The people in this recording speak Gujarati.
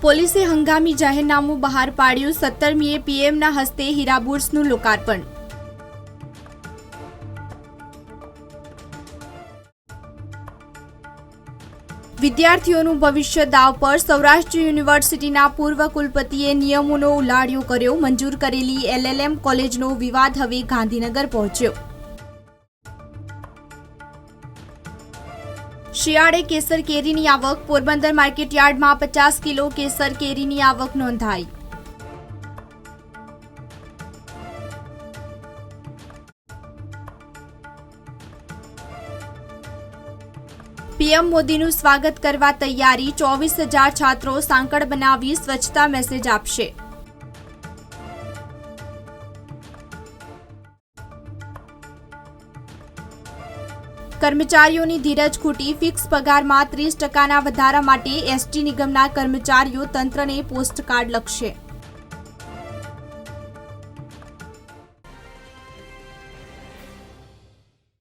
પોલીસે હંગામી જાહેરનામું બહાર પાડ્યું। 17મીએ પીએમના હસ્તે હીરાબુર્સનું લોકાર્પણ। વિદ્યાર્થીઓનું ભવિષ્ય દાવ પર સૌરાષ્ટ્ર યુનિવર્સિટીના પૂર્વ કુલપતિએ નિયમોનો ઉલાળ્યો કર્યો। મંજૂર કરેલી LLM કોલેજનો વિવાદ હવે ગાંધીનગર પહોંચ્યો। શિયાળે કેસર કેરીની આવક। પોરબંદર માર્કેટયાર્ડમાં 50 કિલો કેસર કેરીની આવક નોંધાઈ। પીએમ મોદીનું સ્વાગત કરવા તૈયારી। 24,000 છાત્રો સાંકળ બનાવી સ્વચ્છતા મેસેજ આપશે। કર્મચારીઓની ધીરજ ખૂટી। ફિક્સ પગારમાં 30% વધારા માટે એસટી નિગમના કર્મચારીઓ તંત્રને પોસ્ટકાર્ડ લખશે।